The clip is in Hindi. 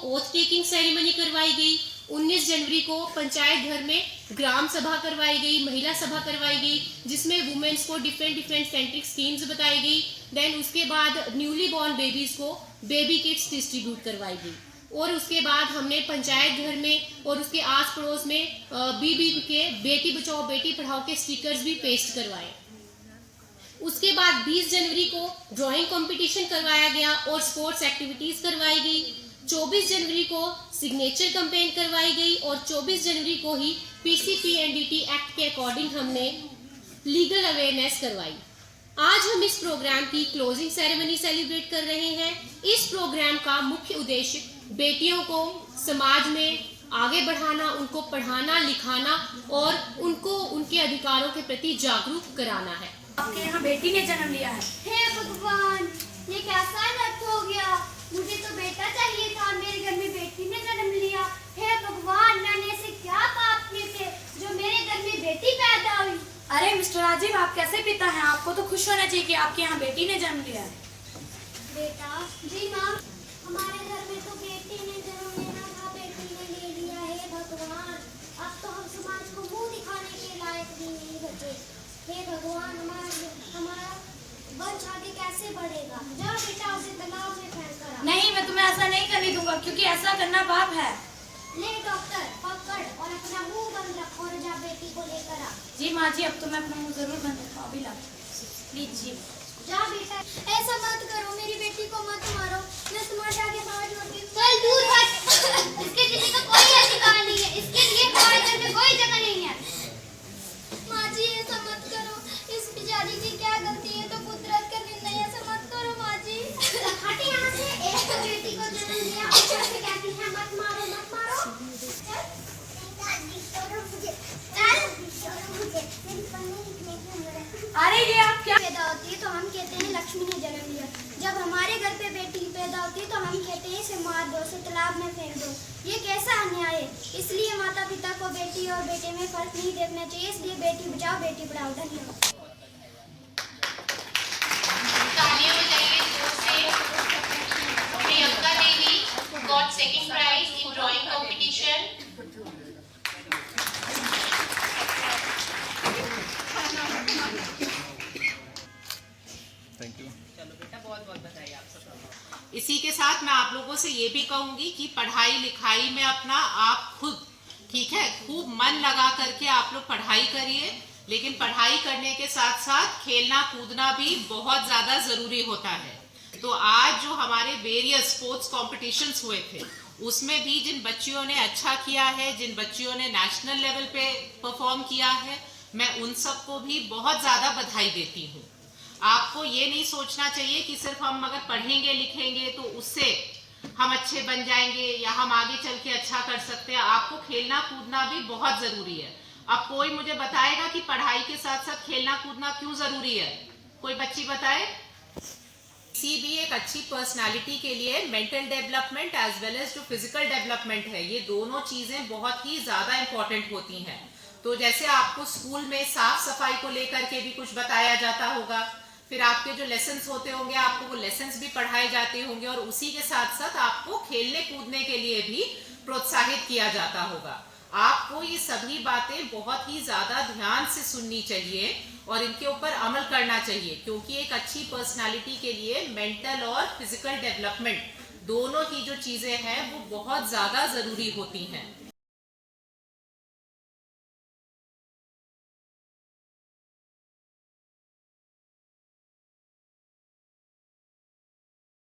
ओथ टेकिंग सेरेमनी करवाई गई। 19 जनवरी को पंचायत घर में ग्राम सभा करवाई गई, महिला सभा करवाई गई, जिसमें वुमेन्स को डिफरेंट सेंट्रिक स्कीम्स बताई गई। देन उसके बाद न्यूली बॉर्न बेबीज को बेबी किट्स डिस्ट्रीब्यूट करवाई गई। और उसके बाद हमने पंचायत घर में और उसके आस पड़ोस में बीबी के बेटी बचाओ बेटी पढ़ाओ के स्टिकर्स भी पेस्ट करवाए। उसके बाद 20 जनवरी को ड्राइंग कंपटीशन करवाया गया और स्पोर्ट्स एक्टिविटीज करवाई गई। 24 जनवरी को सिग्नेचर कैंपेन करवाई गई और 24 जनवरी को ही पीसीपीएनडीटी एक्ट के अकॉर्डिंग हमने लीगल अवेयरनेस करवाई। आज हम इस प्रोग्राम की क्लोजिंग सेरेमनी सेलिब्रेट कर रहे हैं। इस प्रोग्राम का मुख्य उद्देश्य बेटियों को समाज में आगे बढ़ाना, उनको पढ़ाना लिखाना और उनको उनके अधिकारों के प्रति जागरूक कराना है। आपके यहाँ बेटी ने जन्म लिया है। हे भगवान, ये कैसा अनर्थ हो गया। मुझे तो बेटा चाहिए था, मेरे घर में बेटी ने जन्म लिया। हे भगवान, मैंने ऐसे क्या पाप किए थे जो मेरे घर में बेटी पैदा हुई। अरे मिस्टर राजीव, आप कैसे पिता हैं? आपको तो खुश होना चाहिए कि आपके यहाँ बेटी ने जन्म लिया है। बेटा जी माँ, हमारे घर में तो बेटी ने जन्म लेना था, बेटी ने ले लिया। है भगवान, अब तो हम समाज को मुंह दिखाने के लायक भी नहीं बचे। हे भगवान, हमारा वंश आगे कैसे बढ़ेगा। जाओ बेटा, उसे तालाब में फेंक कर आओ। नहीं, मैं तुम्हें ऐसा नहीं करने दूंगा, क्योंकि ऐसा करना पाप है। ले डॉक्टर, पकड़ और अपना मुंह बंद रख और जा बेटी को लेकर आ। जी माँ जी, अब तो मैं अपना मुंह जरूर बंद रखूँ। अभी ला प्लीज जी। जा बेटा, ऐसा मत करो, मेरी बेटी को मत मारो। मैं तुम्हारे आगे हाथ जोड़ती हूँ। चल दूर हट, इसके किसी का कोई अधिकार नहीं है, इसके लिए हमारे घर में कोई जगह नहीं है। माँ जी, ऐसा मत करो, इस बेचारी की क्या गलती है, तो कुदरत का निर्णय। ऐसा मत करो माँ जी। हट यहाँ से, एक तो बेटी को जन्म दिया, ऊपर से कहती है मत मारो मत मारो। अरे ये आप क्या? पैदा होती है तो हम कहते हैं लक्ष्मी ने जन्म लिया। जब हमारे घर पे बेटी पैदा होती है तो हम कहते हैं इसे मार दो, इसे तालाब में फेंक दो। ये कैसा अन्याय है। इसलिए माता पिता को बेटी और बेटे में फर्क नहीं देखना चाहिए। इसलिए बेटी बचाओ बेटी पढ़ाओ। धन्यवाद। तालियां बजाइए जोर से। प्रियंका देवी got second prize in drawing competition. Thank you. चलो बेटा, बहुत बहुत बधाई आप सबको। इसी के साथ मैं आप लोगों से ये भी कहूंगी कि पढ़ाई लिखाई में अपना आप खुद, ठीक है, खूब मन लगा करके आप लोग पढ़ाई करिए, लेकिन पढ़ाई करने के साथ साथ खेलना कूदना भी बहुत ज्यादा जरूरी होता है। तो आज जो हमारे वेरियस स्पोर्ट्स कॉम्पिटिशन्स हुए थे, उसमें भी जिन बच्चियों ने अच्छा किया है, जिन बच्चियों ने नेशनल लेवल पे परफॉर्म किया है, मैं उन सबको भी बहुत ज्यादा बधाई देती हूँ। आपको ये नहीं सोचना चाहिए कि सिर्फ हम अगर पढ़ेंगे लिखेंगे तो उससे हम अच्छे बन जाएंगे या हम आगे चल के अच्छा कर सकते हैं। आपको खेलना कूदना भी बहुत जरूरी है। अब कोई मुझे बताएगा कि पढ़ाई के साथ साथ खेलना कूदना क्यों जरूरी है? कोई बच्ची बताए। किसी भी एक अच्छी पर्सनालिटी के लिए mental development as well as जो फिजिकल डेवलपमेंट है, ये दोनों चीजें बहुत ही ज्यादा इंपॉर्टेंट होती हैं। तो जैसे आपको स्कूल में साफ सफाई को लेकर के भी कुछ बताया जाता होगा, फिर आपके जो लेसन्स होते होंगे आपको वो लेसन्स भी पढ़ाए जाते होंगे, और उसी के साथ साथ आपको खेलने कूदने के लिए भी प्रोत्साहित किया जाता होगा। आपको ये सभी बातें बहुत ही ज्यादा ध्यान से सुननी चाहिए और इनके ऊपर अमल करना चाहिए, क्योंकि एक अच्छी पर्सनालिटी के लिए मेंटल और फिजिकल डेवलपमेंट दोनों की जो चीजें हैं वो बहुत ज्यादा जरूरी होती हैं।